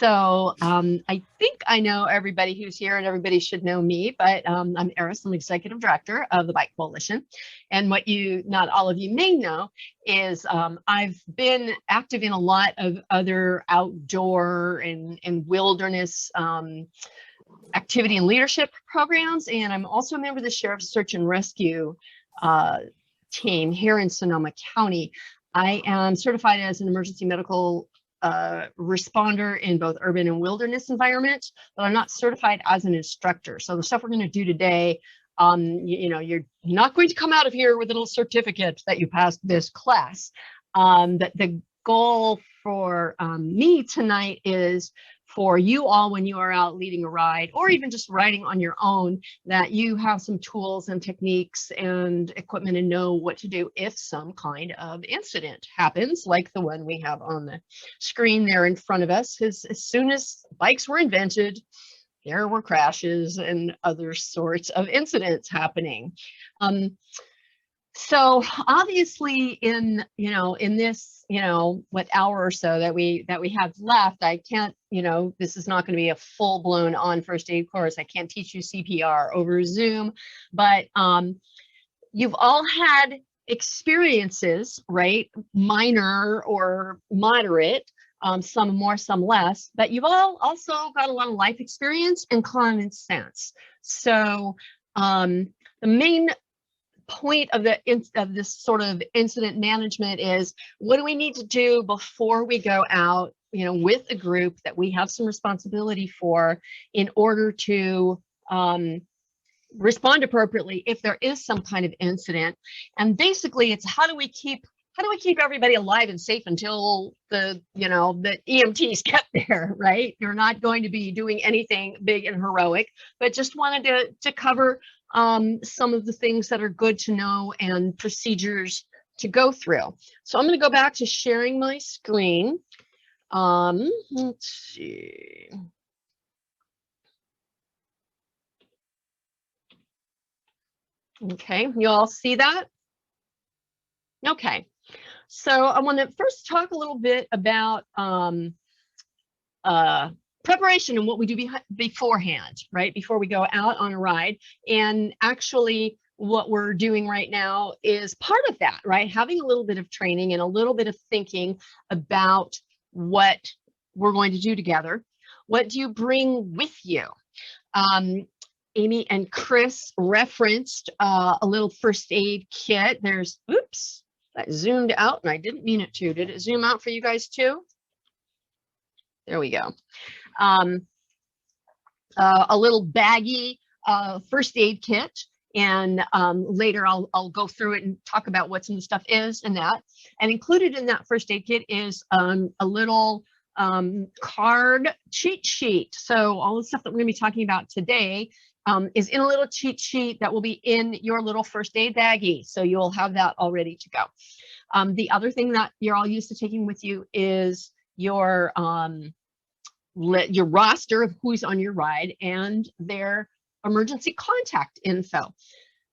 I think I know everybody who's here and everybody should know me, but I'm Eris. I'm executive director of the Bike Coalition. And what not all of you may know is I've been active in a lot of other outdoor and wilderness activity and leadership programs. And I'm also a member of the Sheriff's Search and Rescue team here in Sonoma County. I am certified as an emergency medical responder in both urban and wilderness environments, but I'm not certified as an instructor. So the stuff we're going to do today, you're not going to come out of here with a little certificate that you passed this class. The goal for me tonight is for you all, when you are out leading a ride or even just riding on your own, that you have some tools and techniques and equipment and know what to do if some kind of incident happens, like the one we have on the screen there in front of us. Because as soon as bikes were invented, there were crashes and other sorts of incidents happening. So obviously in this, what hour or so that we have left, I can't, this is not going to be a full-blown on first aid course. I can't teach you CPR over Zoom, but you've all had experiences, right? Minor or moderate, some more, some less, but you've all also got a lot of life experience and common sense. So the main point of this sort of incident management is, what do we need to do before we go out, with a group that we have some responsibility for, in order to respond appropriately if there is some kind of incident. And basically it's how do we keep everybody alive and safe until the EMTs get there, right? You're not going to be doing anything big and heroic, but just wanted to cover some of the things that are good to know and procedures to go through. So I'm going to go back to sharing my screen. Let's see. Okay, you all see that? Okay, so I want to first talk a little bit about preparation and what we do beforehand, right? Before we go out on a ride. And actually what we're doing right now is part of that, right? Having a little bit of training and a little bit of thinking about what we're going to do together. What do you bring with you? Amy and Chris referenced a little first aid kit. There's, oops, that zoomed out and I didn't mean it to. Did it zoom out for you guys too? There we go. A little baggy first aid kit, and later I'll go through it and talk about what some of the stuff is and that. And included in that first aid kit is a little card cheat sheet. So all the stuff that we're going to be talking about today is in a little cheat sheet that will be in your little first aid baggie. So you'll have that all ready to go. The other thing that you're all used to taking with you is your roster of who's on your ride and their emergency contact info.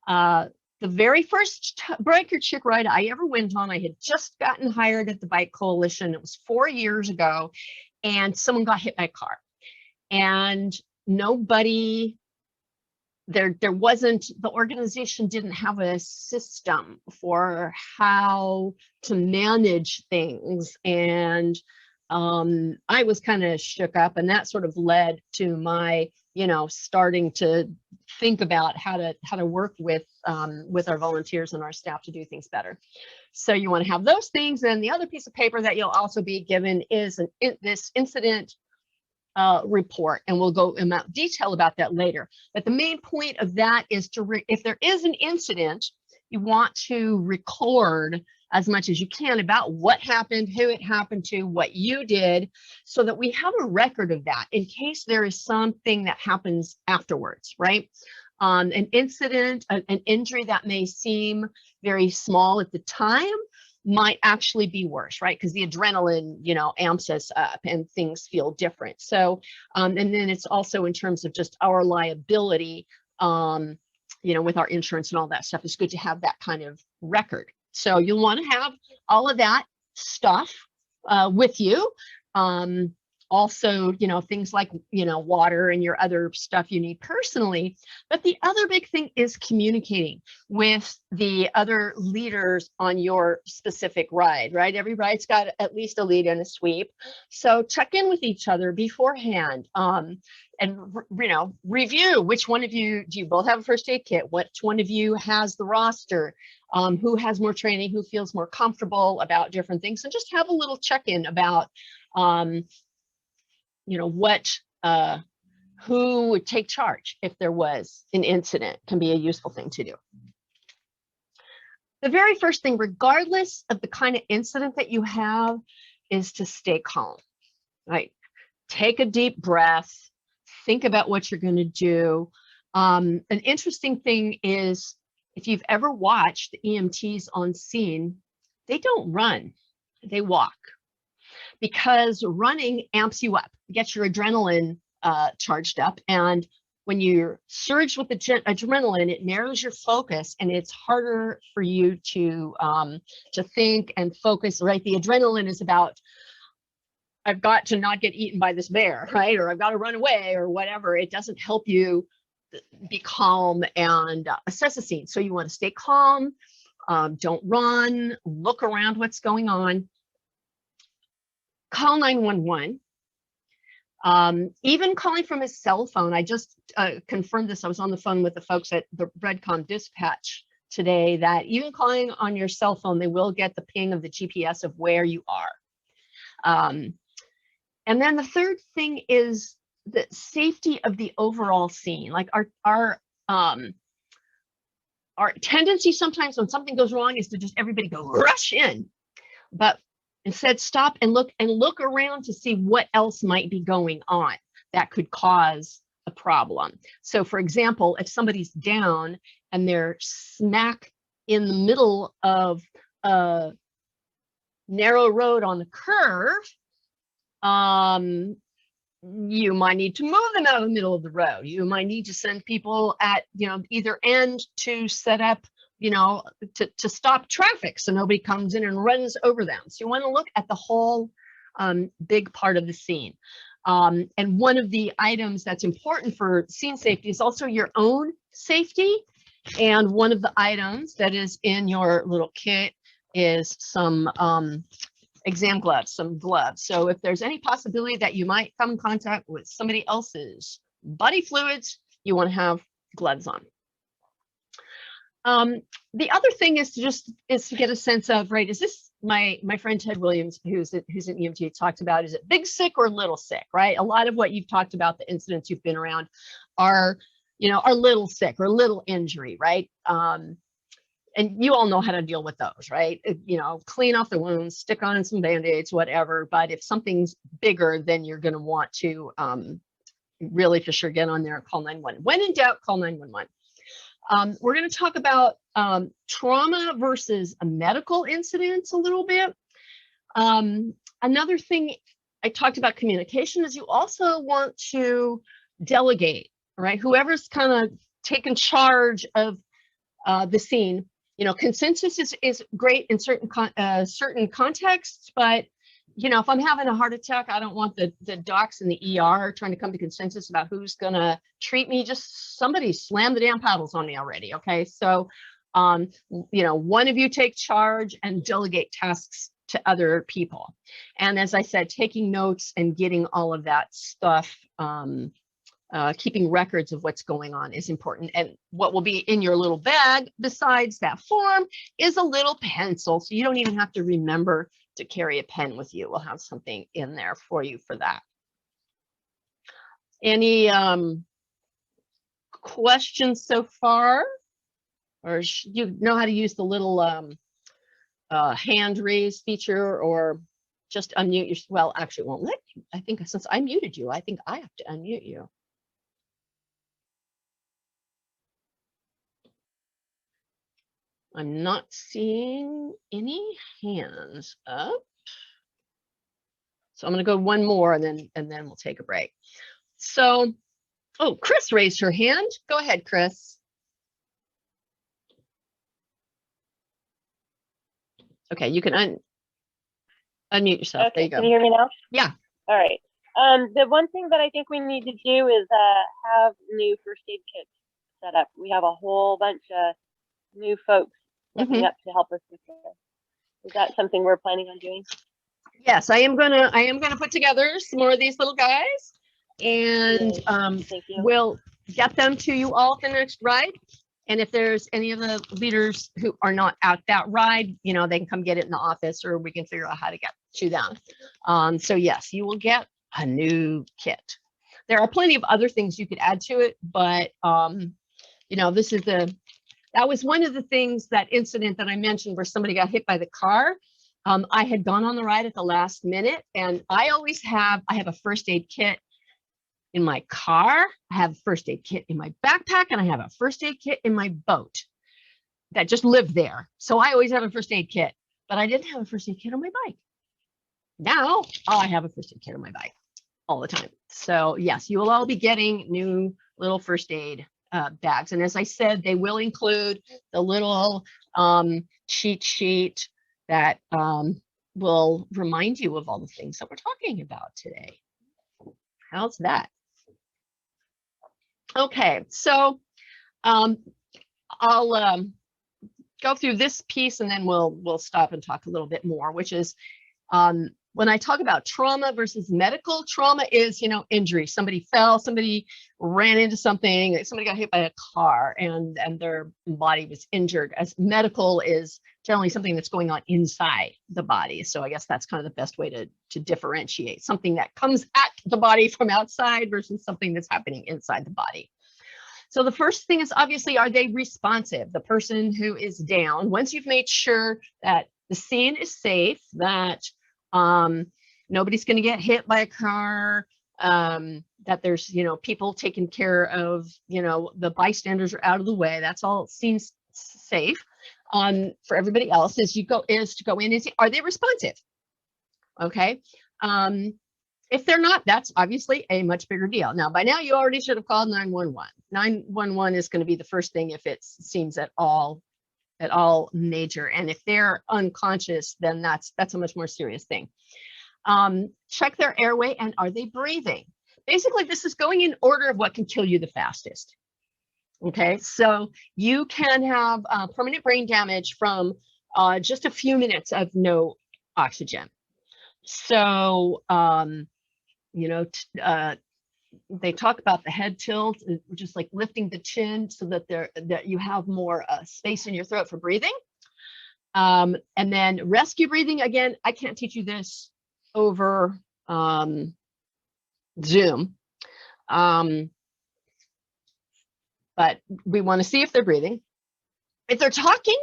The very first Biker Chick ride I ever went on, I had just gotten hired at the Bike Coalition. It was 4 years ago, and someone got hit by a car. And nobody, there wasn't, the organization didn't have a system for how to manage things. And I was kind of shook up, and that sort of led to my, starting to think about how to work with our volunteers and our staff to do things better. So you want to have those things. And the other piece of paper that you'll also be given is this incident report, and we'll go in detail about that later. But the main point of that is if there is an incident, you want to record as much as you can about what happened, who it happened to, what you did, so that we have a record of that in case there is something that happens afterwards, right? An incident, an injury that may seem very small at the time might actually be worse, right? Because the adrenaline, amps us up and things feel different. So, and then it's also in terms of just our liability, with our insurance and all that stuff. It's good to have that kind of record. So you'll want to have all of that stuff with you. also, you know, things like, you know, water and your other stuff you need personally. But the other big thing is communicating with the other leaders on your specific ride, right? Every ride's got at least a lead and a sweep. So check in with each other beforehand. And, you know, review which one of you, do you both have a first aid kit? Which one of you has the roster? Who has more training, who feels more comfortable about different things, and just have a little check-in about, you know, who would take charge if there was an incident. Can be a useful thing to do. The very first thing, regardless of the kind of incident that you have, is to stay calm, right? Take a deep breath, think about what you're going to do. An interesting thing is, if you've ever watched the EMTs on scene, they don't run, they walk, because running amps you up, gets your adrenaline charged up. And when you're surged with the adrenaline, it narrows your focus and it's harder for you to think and focus, right? The adrenaline is about, I've got to not get eaten by this bear, right? Or I've got to run away or whatever. It doesn't help you be calm and assess a scene. So you want to stay calm, don't run, look around what's going on, call 911. Even calling from his cell phone. I just confirmed this. I was on the phone with the folks at the Redcom dispatch today, that even calling on your cell phone, they will get the ping of the GPS of where you are. And then the third thing is the safety of the overall scene. Like our tendency sometimes when something goes wrong is to just everybody go rush in, but instead stop and look around to see what else might be going on that could cause a problem. So for example, if somebody's down and they're smack in the middle of a narrow road on the curve, you might need to move them out of the middle of the road. You might need to send people at, you know, either end to set up, you know, to stop traffic so nobody comes in and runs over them. So you want to look at the whole big part of the scene. And one of the items that's important for scene safety is also your own safety. And one of the items that is in your little kit is some exam gloves, some gloves. So if there's any possibility that you might come in contact with somebody else's body fluids, you want to have gloves on. The other thing is to get a sense of, right, is this, my friend Ted Williams, who's an EMT, talked about, is it big sick or little sick, right? A lot of what you've talked about, the incidents you've been around, are, you know, are little sick or little injury, right? And you all know how to deal with those, right? You know, clean off the wounds, stick on some Band-Aids, whatever. But if something's bigger, then you're going to want to really for sure get on there and call 911. When in doubt, call 911. We're going to talk about trauma versus a medical incidents a little bit. Another thing I talked about communication is you also want to delegate, right? Whoever's kind of taken charge of the scene. You know, consensus is great in certain contexts, but you know, if I'm having a heart attack, I don't want the docs in the ER trying to come to consensus about who's gonna treat me. Just somebody slam the damn paddles on me already. Okay, so you know, one of you take charge and delegate tasks to other people. And as I said, taking notes and getting all of that stuff, keeping records of what's going on is important. And what will be in your little bag besides that form is a little pencil. So you don't even have to remember to carry a pen with you. We'll have something in there for you for that. Any questions so far? Or you know how to use the little hand raise feature, or just unmute your, well, actually it won't let you. I think since I muted you, I think I have to unmute you. I'm not seeing any hands up. So I'm going to go one more and then we'll take a break. So, oh, Chris raised her hand. Go ahead, Chris. Okay, you can unmute yourself. Okay, there you go. can you hear me now? Yeah. All right. The one thing that I think we need to do is have new first aid kits set up. We have a whole bunch of new folks stepping Mhm. up to help us with this. Is that something we're planning on doing? Yes, I am gonna put together some more of these little guys, and Yay. Thank you. we'll get them to you all at the next ride. And if there's any of the leaders who are not at that ride, they can come get it in the office, or we can figure out how to get to them. So yes, you will get a new kit. There are plenty of other things you could add to it, but this is that was one of the things, that incident that I mentioned where somebody got hit by the car. I had gone on the ride at the last minute, and I have a first aid kit in my car. I have a first aid kit in my backpack, and I have a first aid kit in my boat that just lived there. So I always have a first aid kit, but I didn't have a first aid kit on my bike. Now I have a first aid kit on my bike all the time. So yes, you will all be getting new little first aid bags. And as I said, they will include the little cheat sheet that will remind you of all the things that we're talking about today. How's that? Okay, so I'll go through this piece, and then we'll stop and talk a little bit more, which is when I talk about trauma versus medical. Trauma is, injury. Somebody fell, somebody ran into something, somebody got hit by a car, and their body was injured. As medical is generally something that's going on inside the body. So I guess that's kind of the best way to differentiate something that comes at the body from outside versus something that's happening inside the body. So the first thing is, obviously, are they responsive? The person who is down, once you've made sure that the scene is safe, that nobody's going to get hit by a car, that there's, people taking care of, the bystanders are out of the way. That's all seems safe. For everybody else is to go in and see, are they responsive? Okay. If they're not, that's obviously a much bigger deal. Now, by now, you already should have called 911. 911 is going to be the first thing if it seems at all major. And if they're unconscious, then that's a much more serious thing. Check their airway, and are they breathing? Basically, this is going in order of what can kill you the fastest. Okay, so you can have permanent brain damage from just a few minutes of no oxygen. So, they talk about the head tilt, just like lifting the chin so that you have more space in your throat for breathing. And then rescue breathing, again, I can't teach you this over Zoom. But we want to see if they're breathing. If they're talking,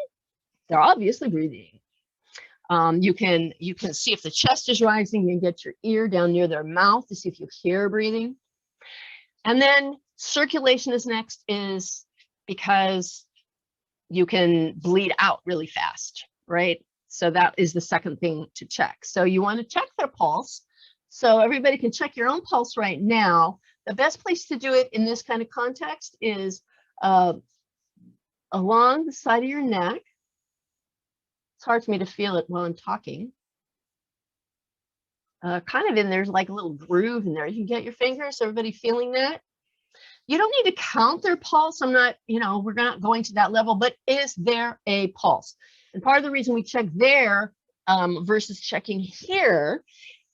they're obviously breathing. You can see if the chest is rising. You can get your ear down near their mouth to see if you hear breathing. And then circulation is next, is because you can bleed out really fast, right? So that is the second thing to check. So you want to check their pulse. So everybody can check your own pulse right now. The best place to do it in this kind of context is along the side of your neck. It's hard for me to feel it while I'm talking. Kind of in there's like a little groove in there. You can get your fingers, everybody feeling that? You don't need to count their pulse. I'm not, we're not going to that level, but is there a pulse? And part of the reason we check there versus checking here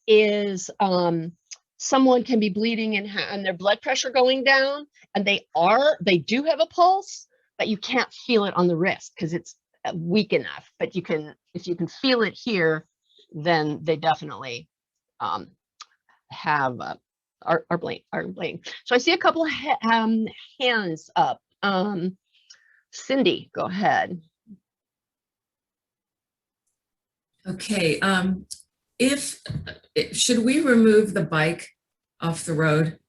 is someone can be bleeding and their blood pressure going down, and they do have a pulse, but you can't feel it on the wrist because it's weak enough. But if you can feel it here, then they definitely have are bleeding. So I see a couple of hands up. Cindy, go ahead. Okay. Should we remove the bike off the road?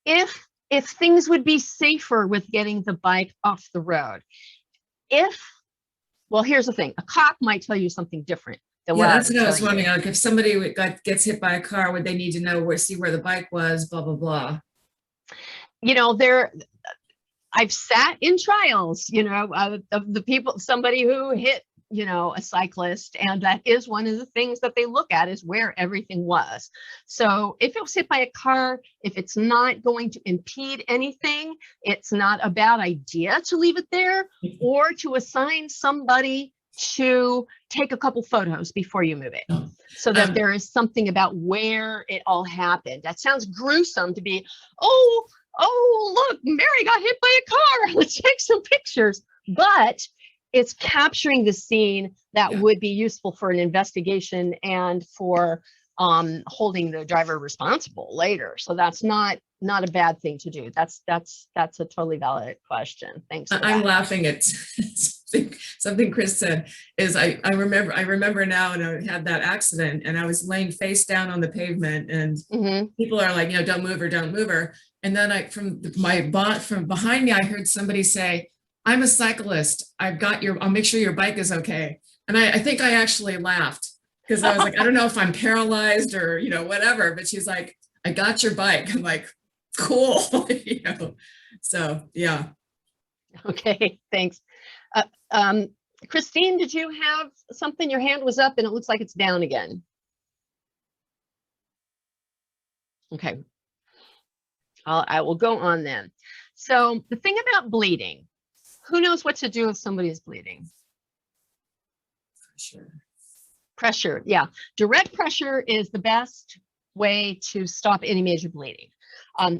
If things would be safer with getting the bike off the road. Well, here's the thing. A cop might tell you something different. That's what I was wondering. Like, if somebody gets hit by a car, would they need to know see where the bike was, blah, blah, blah. I've sat in trials, of the people, somebody who hit you know, a cyclist, and that is one of the things that they look at, is where everything was. So if it was hit by a car, if it's not going to impede anything, it's not a bad idea to leave it there, or to assign somebody to take a couple photos before you move it, so that there is something about where it all happened. That sounds gruesome to be, oh, look, Mary got hit by a car. Let's take some pictures. But it's capturing the scene that Yeah. would be useful for an investigation and for holding the driver responsible later. So that's not a bad thing to do. That's a totally valid question. Thanks for I'm that. laughing at something Chris said. Is I remember now, and I had that accident, and I was laying face down on the pavement, and Mhm. people are like, you know, don't move her. And then from behind me, I heard somebody say, I'm a cyclist. I'll make sure your bike is okay. And I think I actually laughed, because I was like, I don't know if I'm paralyzed or, you know, whatever, but she's like, I got your bike. I'm like, cool. You know, so yeah. Okay, thanks. Christine, did you have something? Your hand was up and it looks like it's down again. Okay. I will go on then. So the thing about bleeding, who knows what to do if somebody is bleeding? Sure. Pressure, yeah. Direct pressure is the best way to stop any major bleeding.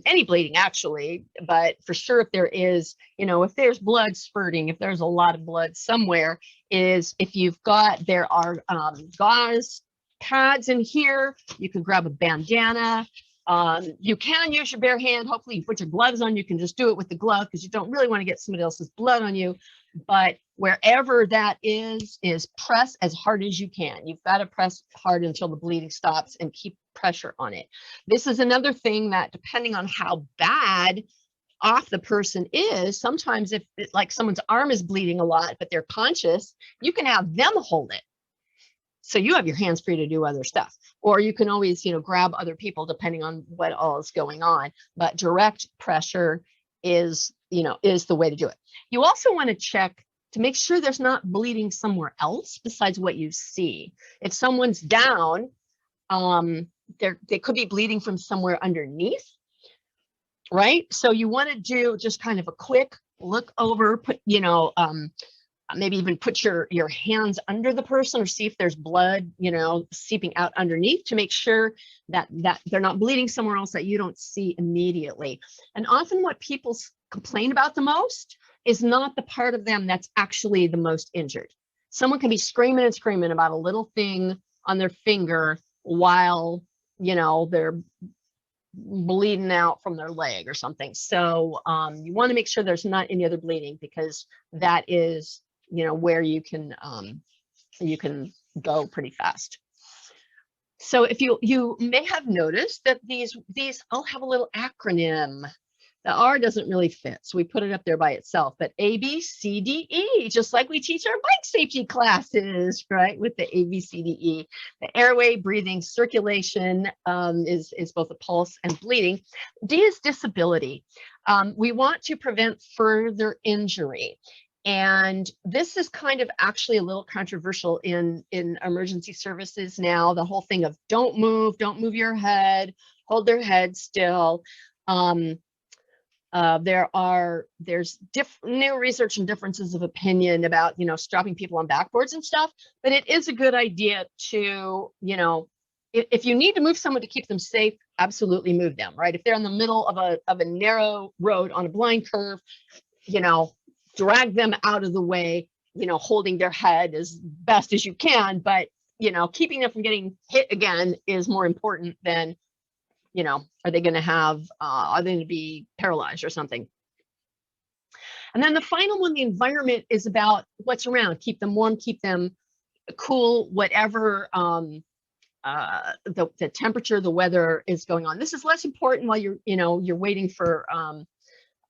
Any bleeding actually, but for sure if there is, you know, if there's blood spurting, if there's a lot of blood somewhere, is if you've got, there are gauze pads in here, you can grab a bandana. You can use your bare hand. Hopefully you put your gloves on, you can just do it with the glove, because you don't really want to get somebody else's blood on you. But wherever that is press as hard as you can. You've got to press hard until the bleeding stops and keep pressure on it. This is another thing that, depending on how bad off the person is, sometimes if like someone's arm is bleeding a lot, but they're conscious, you can have them hold it. So you have your hands free to do other stuff, or you can always, you know, grab other people depending on what all is going on. But direct pressure is, you know, is the way to do it. You also want to check to make sure there's not bleeding somewhere else besides what you see. If someone's down, they could be bleeding from somewhere underneath, right? So you want to do just kind of a quick look over, put, you know, maybe even put your hands under the person, or see if there's blood, you know, seeping out underneath, to make sure that they're not bleeding somewhere else that you don't see immediately. And often what people complain about the most is not the part of them that's actually the most injured. Someone can be screaming and screaming about a little thing on their finger while, you know, they're bleeding out from their leg or something. So you want to make sure there's not any other bleeding, because that is, you know, where you can go pretty fast. So if you may have noticed that these all have a little acronym. The R doesn't really fit, so we put it up there by itself, but A, B, C, D, E, just like we teach our bike safety classes, right? With the A, B, C, D, E. The airway, breathing, circulation is both a pulse and bleeding. D is disability. We want to prevent further injury. And this is kind of actually a little controversial in emergency services now, the whole thing of don't move your head, hold their head still. There's new research and differences of opinion about, you know, strapping people on backboards and stuff, but it is a good idea to, you know, if you need to move someone to keep them safe, absolutely move them, right? If they're in the middle of a narrow road on a blind curve, you know, drag them out of the way, you know, holding their head as best as you can, but, you know, keeping them from getting hit again is more important than, you know, are they going to be paralyzed or something? And then the final one, the environment, is about what's around. Keep them warm, keep them cool, whatever the temperature, the weather is going on. This is less important while you're waiting for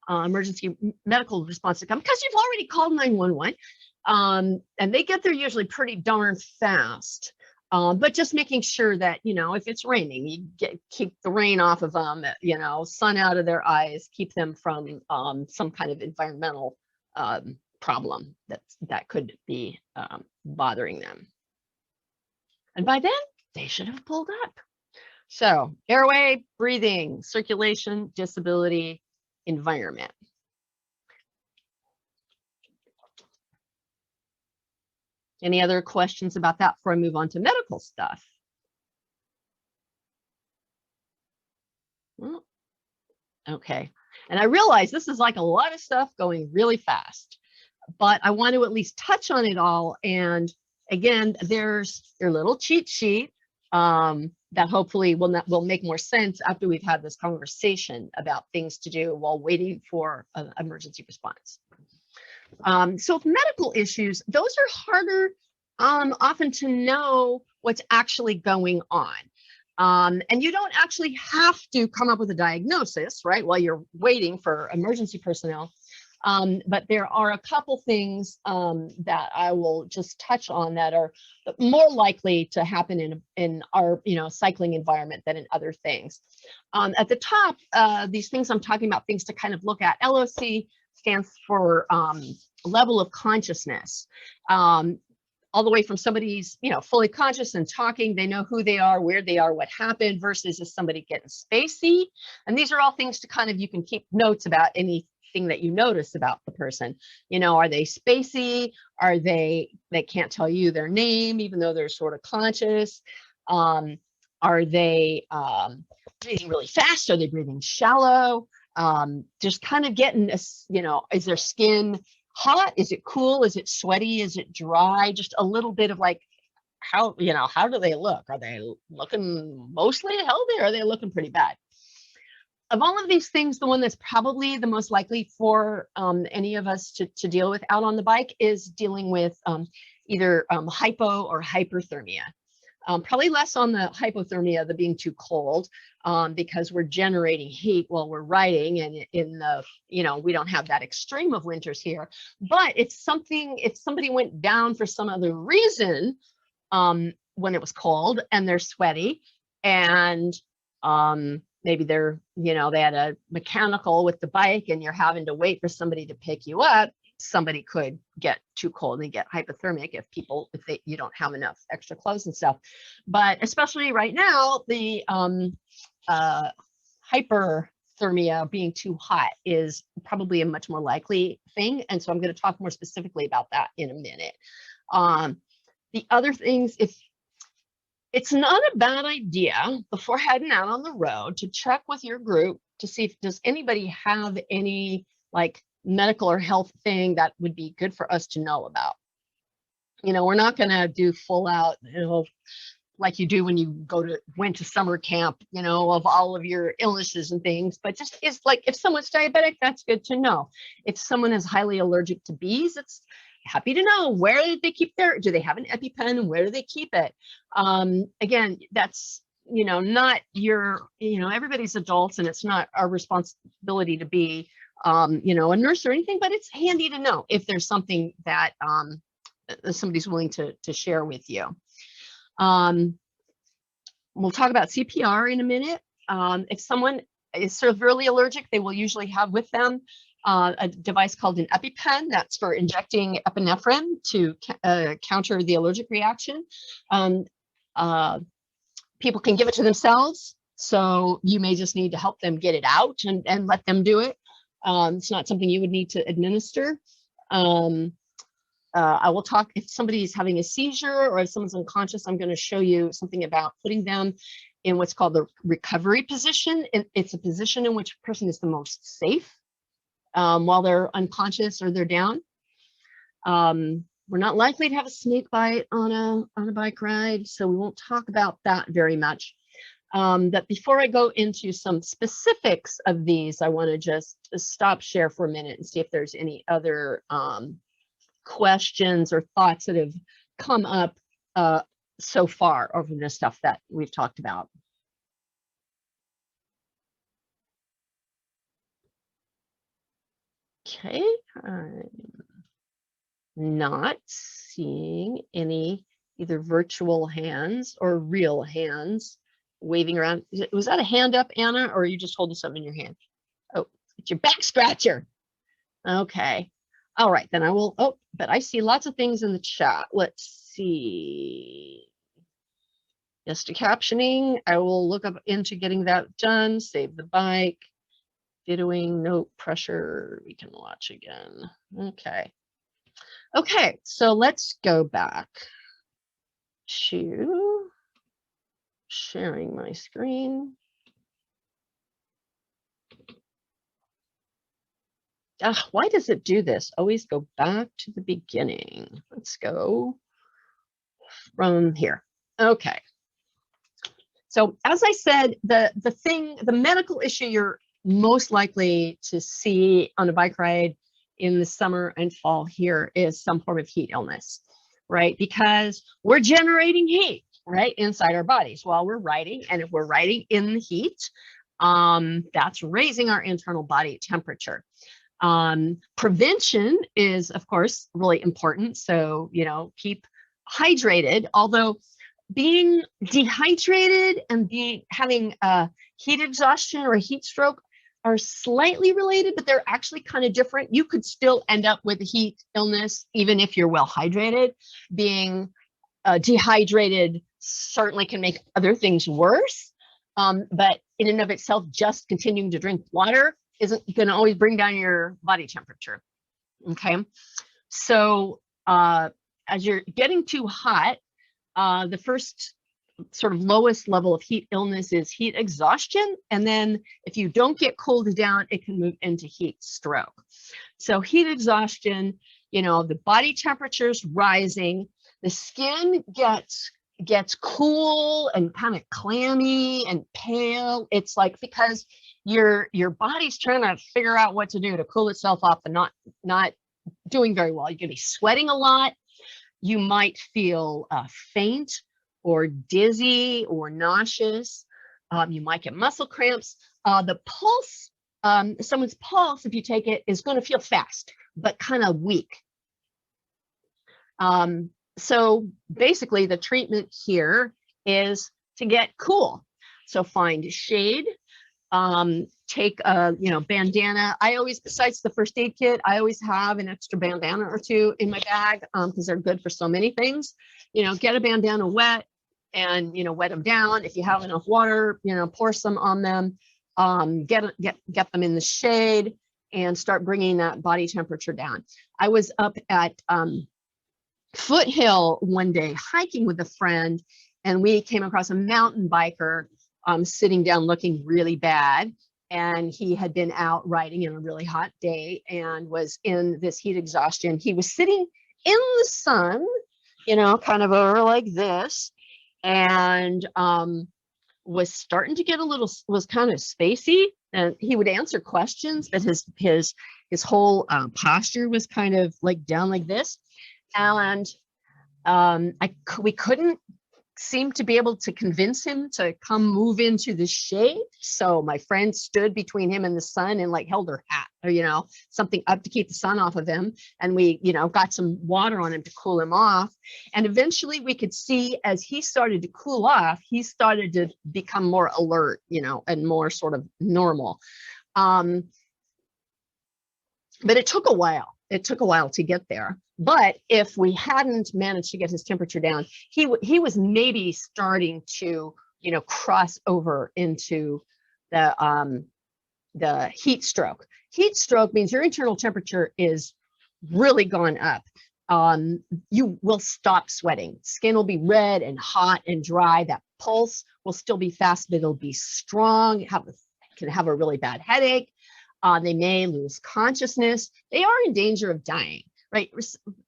emergency medical response to come, because you've already called 911, and they get there usually pretty darn fast. But just making sure that, you know, if it's raining, you keep the rain off of them, you know, sun out of their eyes, keep them from some kind of environmental problem that could be bothering them. And by then, they should have pulled up. So airway, breathing, circulation, disability, environment. Any other questions about that before I move on to medical stuff? Well, okay. And I realize this is like a lot of stuff going really fast, but I want to at least touch on it all. And again, there's your little cheat sheet that hopefully will make more sense after we've had this conversation about things to do while waiting for an emergency response. So with medical issues, those are harder often to know what's actually going on. And you don't actually have to come up with a diagnosis, right, while you're waiting for emergency personnel. But there are a couple things that I will just touch on that are more likely to happen in our cycling environment than in other things. At the top, these things I'm talking about, things to kind of look at. LOC stands for level of consciousness. All the way from somebody's, fully conscious and talking, they know who they are, where they are, what happened, versus is somebody getting spacey. And these are all things to kind of, you can keep notes about anything that you notice about the person. Are they spacey? Are they can't tell you their name, even though they're sort of conscious? Are they breathing really fast? Are they breathing shallow? Just kind of getting, is their skin hot? Is it cool? Is it sweaty? Is it dry? Just a little bit of like, how do they look? Are they looking mostly healthy, or are they looking pretty bad? Of all of these things, the one that's probably the most likely for any of us to deal with out on the bike is dealing with either hypo or hyperthermia. Probably less on the hypothermia, the being too cold, because we're generating heat while we're riding, and in the, we don't have that extreme of winters here. But it's something, if somebody went down for some other reason when it was cold and they're sweaty, and maybe they're, they had a mechanical with the bike and you're having to wait for somebody to pick you up, somebody could get too cold and get hypothermic if you don't have enough extra clothes and stuff. But especially right now, the hyperthermia, being too hot, is probably a much more likely thing. And so I'm going to talk more specifically about that in a minute. The other things, if it's not a bad idea before heading out on the road to check with your group to see if does anybody have any like medical or health thing that would be good for us to know about. We're not going to do full out, like you do when you went to summer camp, of all of your illnesses and things, but just is like, if someone's diabetic, that's good to know. If someone is highly allergic to bees, it's happy to know where they keep do they have an EpiPen, and where do they keep it? Again, that's, not your, everybody's adults, and it's not our responsibility to be a nurse or anything, but it's handy to know if there's something that somebody's willing to share with you. We'll talk about CPR in a minute. If someone is severely allergic, they will usually have with them a device called an EpiPen. That's for injecting epinephrine to counter the allergic reaction. People can give it to themselves, so you may just need to help them get it out and let them do it. It's not something you would need to administer. I will talk if somebody's having a seizure or if someone's unconscious. I'm going to show you something about putting them in what's called the recovery position. It's a position in which a person is the most safe while they're unconscious or they're down. We're not likely to have a snake bite on a bike ride, so we won't talk about that very much. But before I go into some specifics of these, I want to just stop share for a minute and see if there's any other questions or thoughts that have come up so far over the stuff that we've talked about. Okay, I'm not seeing any either virtual hands or real hands waving around. Was that a hand up, Anna, or are you just holding something in your hand? Oh, it's your back scratcher. Okay. All right, then I will, oh, but I see lots of things in the chat. Let's see. Yes to captioning. I will look up into getting that done, save the bike. Videoing, no pressure. We can watch again. Okay. Okay, so let's go back to sharing my screen. Why does it do this? Always go back to the beginning. Let's go from here. Okay. So as I said, the medical issue you're most likely to see on a bike ride in the summer and fall here is some form of heat illness, right? Because we're generating heat, right, inside our bodies while we're riding. And if we're riding in the heat, that's raising our internal body temperature. Prevention is, of course, really important. So, you know, keep hydrated, although being dehydrated and having heat exhaustion or heat stroke are slightly related, but they're actually kind of different. You could still end up with heat illness even if you're well hydrated. Being dehydrated certainly can make other things worse, but in and of itself, just continuing to drink water isn't going to always bring down your body temperature. Okay, so as you're getting too hot, the first sort of lowest level of heat illness is heat exhaustion. And then if you don't get cooled down, it can move into heat stroke. So heat exhaustion, you know, the body temperature's rising, the skin gets cool and kind of clammy and pale. It's like because your body's trying to figure out what to do to cool itself off and not doing very well. You're gonna be sweating a lot. You might feel faint or dizzy or nauseous. You might get muscle cramps. The pulse, someone's pulse, if you take it, is going to feel fast, but kind of weak. So basically the treatment here is to get cool. So find shade, take a, you know, bandana. I always, besides the first aid kit, I always have an extra bandana or two in my bag because they're good for so many things. You know, get a bandana wet and, you know, wet them down. If you have enough water, you know, pour some on them, get them in the shade and start bringing that body temperature down. I was up at Foothill one day hiking with a friend, and we came across a mountain biker sitting down looking really bad. And he had been out riding in a really hot day and was in this heat exhaustion. He was sitting in the sun, you know, kind of over like this, and was starting to get was kind of spacey. And he would answer questions, but his whole posture was kind of like down like this. And we couldn't seem to be able to convince him to come move into the shade. So my friend stood between him and the sun and like held her hat or, you know, something up to keep the sun off of him. And we, you know, got some water on him to cool him off. And eventually we could see as he started to cool off, he started to become more alert, you know, and more sort of normal. But it took a while. It took a while to get there. But if we hadn't managed to get his temperature down, he was maybe starting to, you know, cross over into the heat stroke. Heat stroke means your internal temperature is really gone up. You will stop sweating. Skin will be red and hot and dry. That pulse will still be fast, but it'll be strong. Can have a really bad headache. They may lose consciousness. They are in danger of dying, right?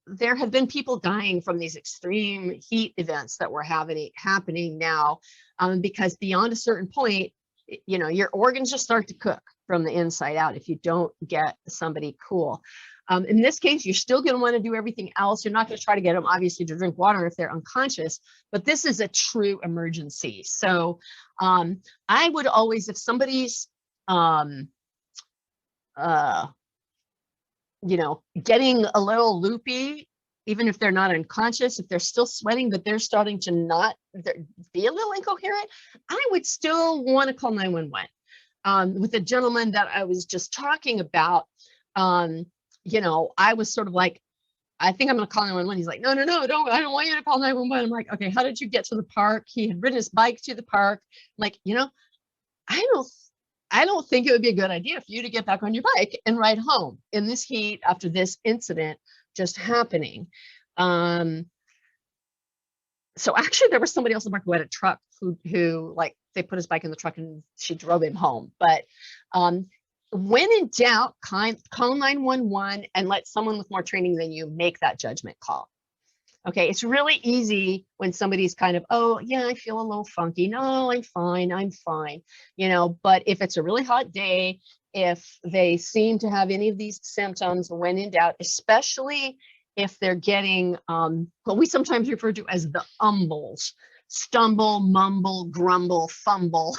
There have been people dying from these extreme heat events that we're happening now, because beyond a certain point, you know, your organs just start to cook from the inside out if you don't get somebody cool. In this case, you're still going to want to do everything else. You're not going to try to get them, obviously, to drink water if they're unconscious, but this is a true emergency. So I would always, if somebody's you know, getting a little loopy, even if they're not unconscious, if they're still sweating, but they're starting to not be a little incoherent, I would still want to call 911. With the gentleman that I was just talking about, you know, I was sort of like, I think I'm going to call 911. He's like, no, don't. I don't want you to call 911. I'm like, okay, how did you get to the park? He had ridden his bike to the park. Like, you know, I don't think it would be a good idea for you to get back on your bike and ride home in this heat after this incident just happening. So actually there was somebody else in the park who had a truck who like, they put his bike in the truck and she drove him home. But when in doubt, call 911 and let someone with more training than you make that judgment call. Okay, it's really easy when somebody's kind of, oh yeah, I feel a little funky. No, I'm fine, you know, but if it's a really hot day, if they seem to have any of these symptoms, when in doubt, especially if they're getting what we sometimes refer to as the umbles, stumble, mumble, grumble, fumble,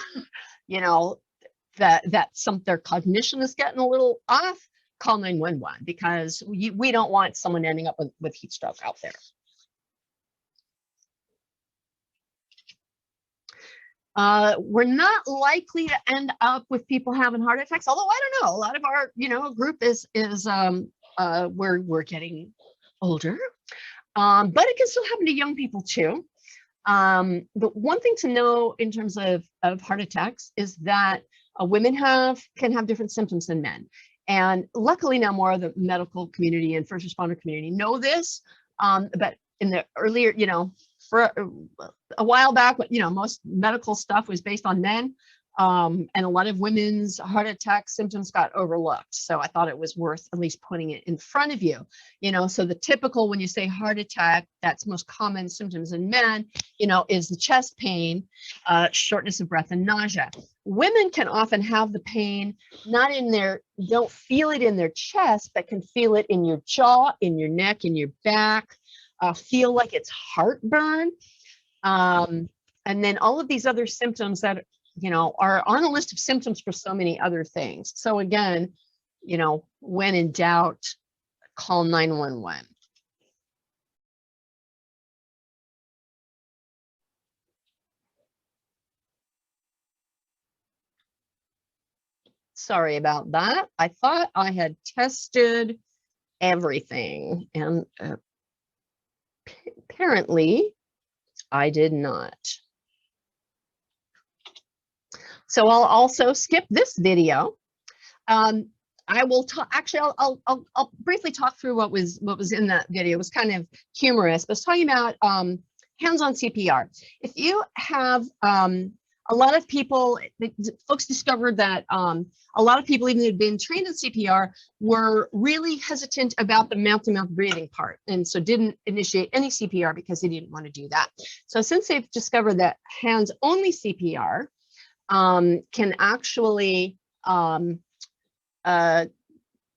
you know, that their cognition is getting a little off, call 911 because we don't want someone ending up with heat stroke out there. We're not likely to end up with people having heart attacks, although I don't know, a lot of our, you know, group is we're getting older, but it can still happen to young people too. The one thing to know in terms of heart attacks is that women can have different symptoms than men. And luckily now more of the medical community and first responder community know this, but in the earlier, you know, for a while back, you know, most medical stuff was based on men, and a lot of women's heart attack symptoms got overlooked. So I thought it was worth at least putting it in front of you, you know. So the typical, when you say heart attack, that's most common symptoms in men, you know, is the chest pain, shortness of breath, and nausea. Women can often have the pain not in their, don't feel it in their chest, but can feel it in your jaw, in your neck, in your back, feel like it's heartburn. And then all of these other symptoms that, you know, are on a list of symptoms for so many other things. So again, you know, when in doubt, call 911. Sorry about that. I thought I had tested everything, and apparently I did not. So I'll also skip this video. I will talk, actually, I'll briefly talk through what was in that video. It was kind of humorous, but it's talking about hands-on CPR. If you have a lot of people, folks discovered that a lot of people, even who had been trained in CPR, were really hesitant about the mouth-to-mouth breathing part, and so didn't initiate any CPR because they didn't want to do that. So since they've discovered that hands-only CPR can actually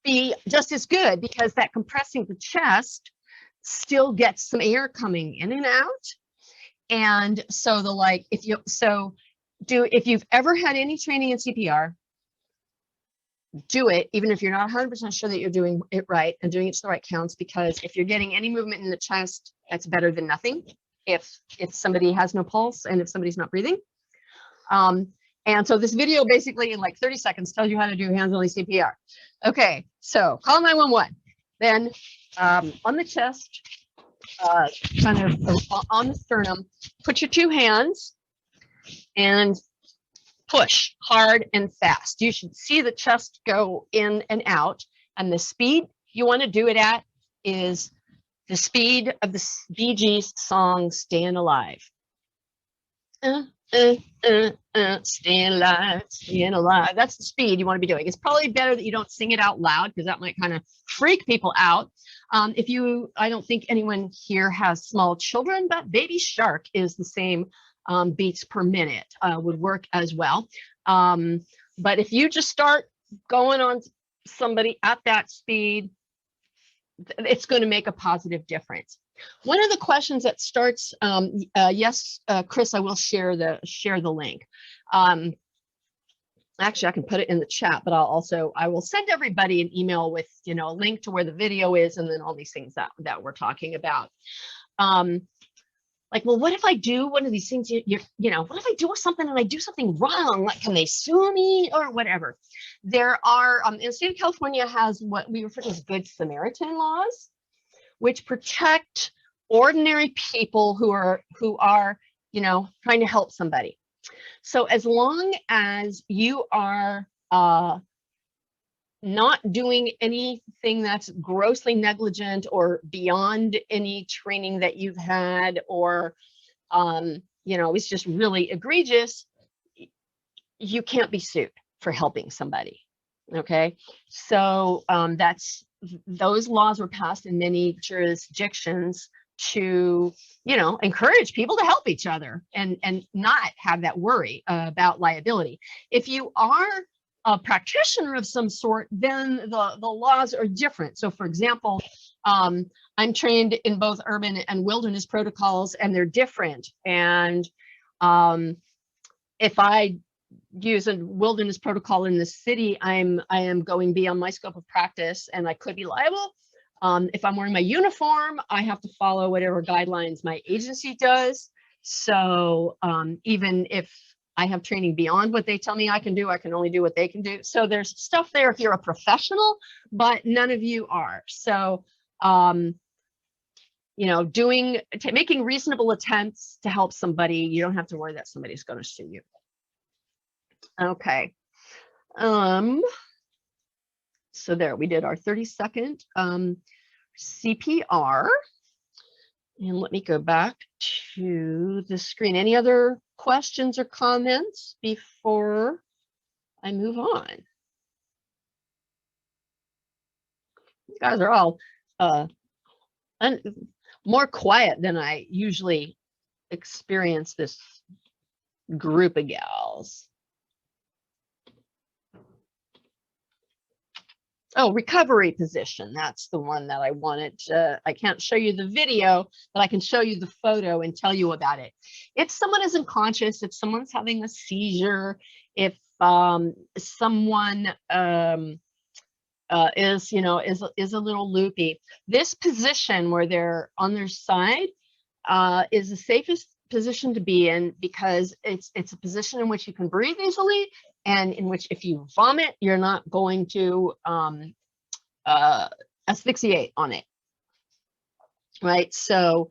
be just as good, because that compressing the chest still gets some air coming in and out. And so if you've ever had any training in CPR, do it, even if you're not 100% sure that you're doing it right and doing it to the right counts, because if you're getting any movement in the chest, that's better than nothing. If somebody has no pulse and if somebody's not breathing. And so this video basically in like 30 seconds tells you how to do hands-only CPR. Okay, so call 911. Then on the chest, kind of on the sternum, put your two hands and push hard and fast. You should see the chest go in and out. And the speed you want to do it at is the speed of the Bee Gees song, Staying Alive. Staying alive, staying alive. That's the speed you want to be doing. It's probably better that you don't sing it out loud, because that might kind of freak people out. I don't think anyone here has small children, but Baby Shark is the same beats per minute, would work as well. But if you just start going on somebody at that speed, it's going to make a positive difference. One of the questions that starts, yes, Chris, I will share the link. Actually, I can put it in the chat, but I will send everybody an email with, you know, a link to where the video is, and then all these things that we're talking about. like, well, what if I do one of these things? What if I do something and I do something wrong? Like, can they sue me or whatever? There are, in the state of California has what we refer to as Good Samaritan laws, which protect ordinary people who are, trying to help somebody. So as long as you are not doing anything that's grossly negligent or beyond any training that you've had, or it's just really egregious, you can't be sued for helping somebody. Okay, so those laws were passed in many jurisdictions to encourage people to help each other and not have that worry about liability. If you are a practitioner of some sort, then the laws are different. So for example, I'm trained in both urban and wilderness protocols, and they're different. And if I use a wilderness protocol in the city, I am going beyond my scope of practice, and I could be liable. If I'm wearing my uniform, I have to follow whatever guidelines my agency does. So even if I have training beyond what they tell me I can do, I can only do what they can do. So there's stuff there if you're a professional, but none of you are. So, making reasonable attempts to help somebody, you don't have to worry that somebody's going to sue you. Okay. So there, we did our 30-second CPR. And let me go back to the screen. Any other questions or comments before I move on? You guys are all more quiet than I usually experience this group of gals. Oh, recovery position. That's the one that I wanted to, I can't show you the video, but I can show you the photo and tell you about it. If someone is unconscious, if someone's having a seizure, if someone is a little loopy, this position where they're on their side is the safest position to be in, because it's a position in which you can breathe easily, and in which if you vomit, you're not going to asphyxiate on it, right? So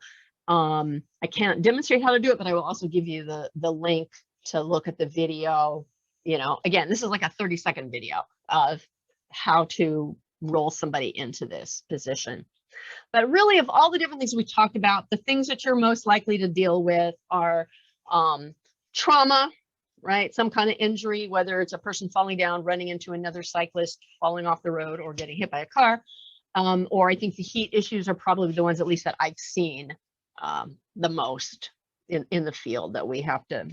I can't demonstrate how to do it, but I will also give you the link to look at the video. Again, this is like a 30-second video of how to roll somebody into this position. But really, of all the different things we talked about, the things that you're most likely to deal with are trauma, right? Some kind of injury, whether it's a person falling down, running into another cyclist, falling off the road, or getting hit by a car. Or I think the heat issues are probably the ones, at least that I've seen the most in the field, that we have to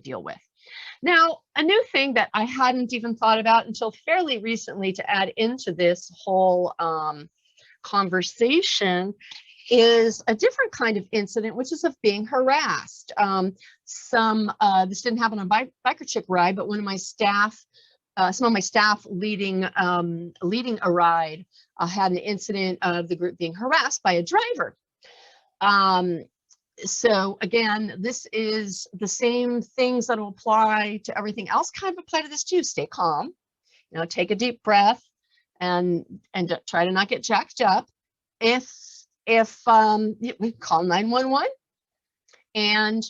deal with. Now, a new thing that I hadn't even thought about until fairly recently to add into this whole conversation is a different kind of incident, which is of being harassed. This didn't happen on Biker Chick ride, but one of my staff, some of my staff leading a ride had an incident of the group being harassed by a driver. So again, this is the same things that will apply to everything else kind of apply to this too. Stay calm, take a deep breath, and try to not get jacked up. If we call 911 and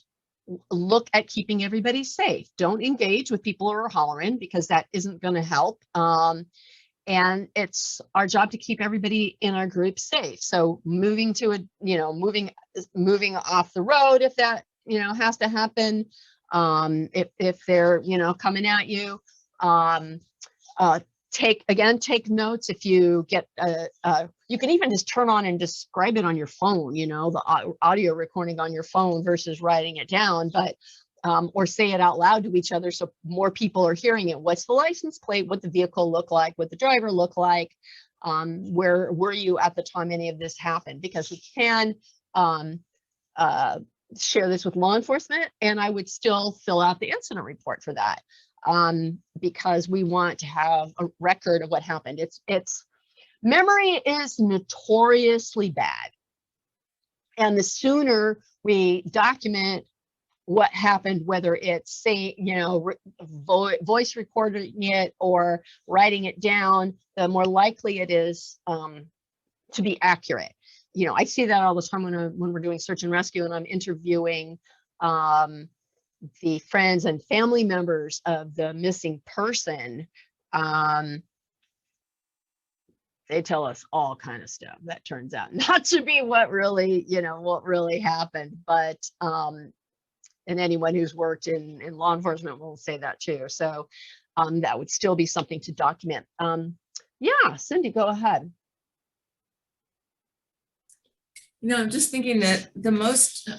look at keeping everybody safe. Don't engage with people who are hollering, because that isn't going to help. And it's our job to keep everybody in our group safe. So moving to moving off the road, if that, has to happen. If they're, coming at you, take notes. If you get, you can even just turn on and describe it on your phone, the audio recording on your phone versus writing it down, but or say it out loud to each other so more people are hearing it. What's the license plate? What the vehicle look like? What the driver look like? Where were you at the time any of this happened? Because we can share this with law enforcement, and I would still fill out the incident report for that, because we want to have a record of what happened. Memory is notoriously bad. And the sooner we document what happened, whether it's saying, voice recording it or writing it down, the more likely it is to be accurate. I see that all the time when we're doing search and rescue and I'm interviewing the friends and family members of the missing person. They tell us all kind of stuff that turns out not to be what really happened. But and anyone who's worked in law enforcement will say that too. So that would still be something to document. Yeah, Cindy, go ahead. I'm just thinking that the most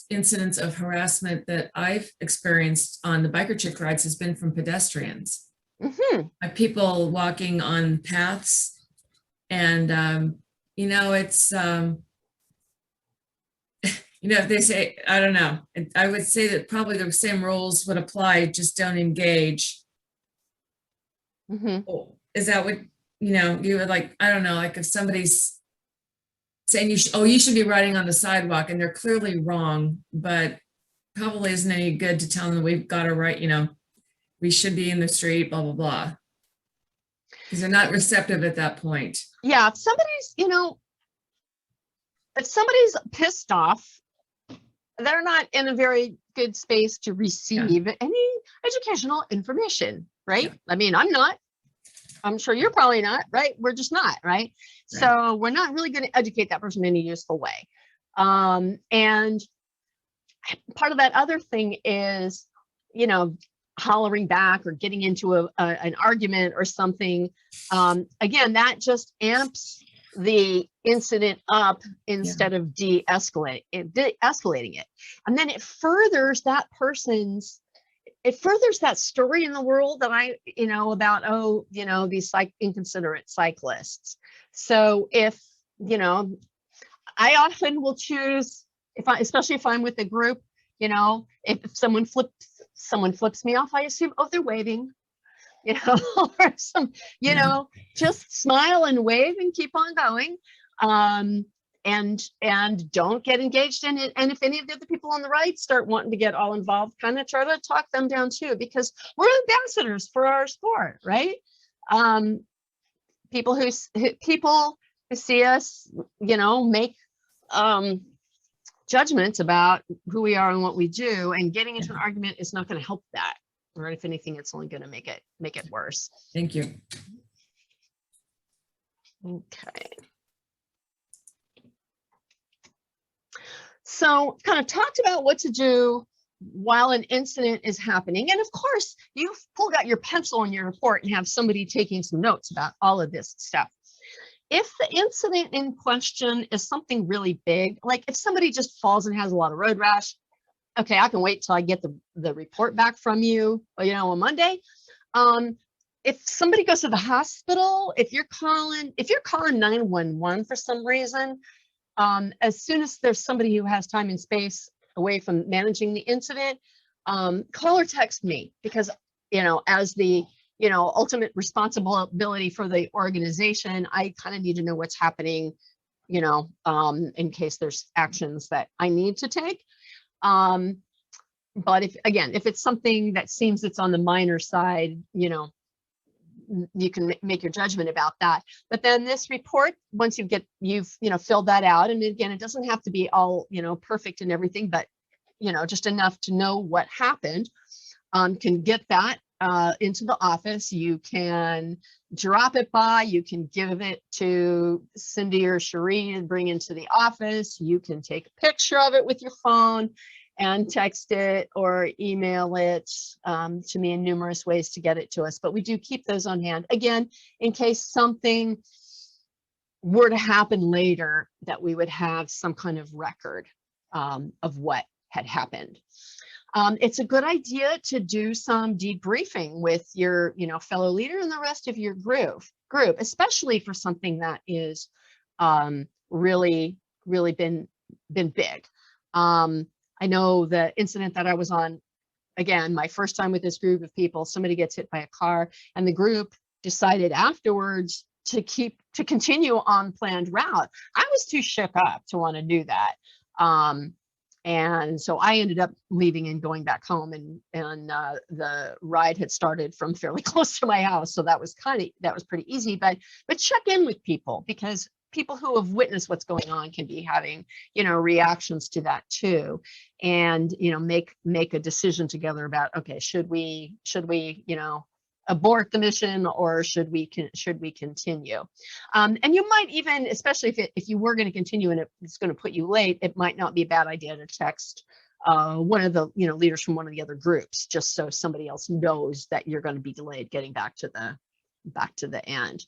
incidents of harassment that I've experienced on the biker chick rides has been from pedestrians. Mm-hmm. People walking on paths, and it's if they say, I don't know, I would say that probably the same rules would apply, just don't engage. Mm-hmm. Is that what you would like? I don't know, like if somebody's saying you should be riding on the sidewalk, and they're clearly wrong, but probably isn't any good to tell them that we've got to write, we should be in the street, blah, blah, blah. Because they're not receptive at that point. Yeah, if somebody's pissed off, they're not in a very good space to receive any educational information, right? Yeah. I mean, I'm not. I'm sure you're probably not, right? We're just not, right? So we're not really going to educate that person in a useful way. And part of that other thing is, hollering back or getting into an argument or something. Again, that just amps the incident up instead of de-escalating it. And then it furthers that story in the world that about, these inconsiderate cyclists. So if, I often will choose, especially if I'm with a group, if someone flips me off, I assume, they're waving, or some, just smile and wave and keep on going. And don't get engaged in it. And if any of the other people on the right start wanting to get all involved, kind of try to talk them down too, because we're ambassadors for our sport, right? People who see us, make judgments about who we are and what we do, and getting into an argument is not going to help that. Or if anything, it's only going to make it worse. Thank you. Okay. So kind of talked about what to do while an incident is happening. And of course, you've pulled out your pencil in your report and have somebody taking some notes about all of this stuff. If the incident in question is something really big, like if somebody just falls and has a lot of road rash, okay, I can wait till I get the report back from you, on Monday. If somebody goes to the hospital, if you're calling 911 for some reason, as soon as there's somebody who has time and space away from managing the incident, call or text me, because, as the, ultimate responsibility for the organization, I kind of need to know what's happening, in case there's actions that I need to take. But if it's something that seems it's on the minor side, you can make your judgment about that. But then this report, once you've filled that out, and again, it doesn't have to be all, perfect and everything, but, just enough to know what happened, can get that into the office. You can drop it by, you can give it to Cindy or Cherie and bring into the office. You can take a picture of it with your phone and text it or email it to me in numerous ways to get it to us. But we do keep those on hand, again, in case something were to happen later, that we would have some kind of record of what had happened. It's a good idea to do some debriefing with your fellow leader and the rest of your group, especially for something that is really been big. I know the incident that I was on, again, my first time with this group of people, somebody gets hit by a car, and the group decided afterwards to continue on planned route. I was too shook up to want to do that. And so I ended up leaving and going back home, and the ride had started from fairly close to my house. So that was pretty easy, but check in with people, because people who have witnessed what's going on can be having, reactions to that too. And, make a decision together about, okay, should we, abort the mission, or should we continue? And you might even, especially if you were going to continue and it's going to put you late, it might not be a bad idea to text one of the leaders from one of the other groups, just so somebody else knows that you're going to be delayed getting back to the end.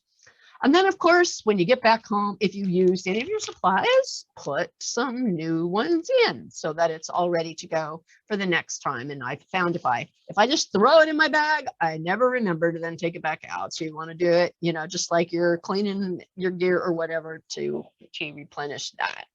And then, of course, when you get back home, if you used any of your supplies, put some new ones in so that it's all ready to go for the next time. And I found if I just throw it in my bag, I never remember to then take it back out. So you want to do it, just like you're cleaning your gear or whatever, to replenish that.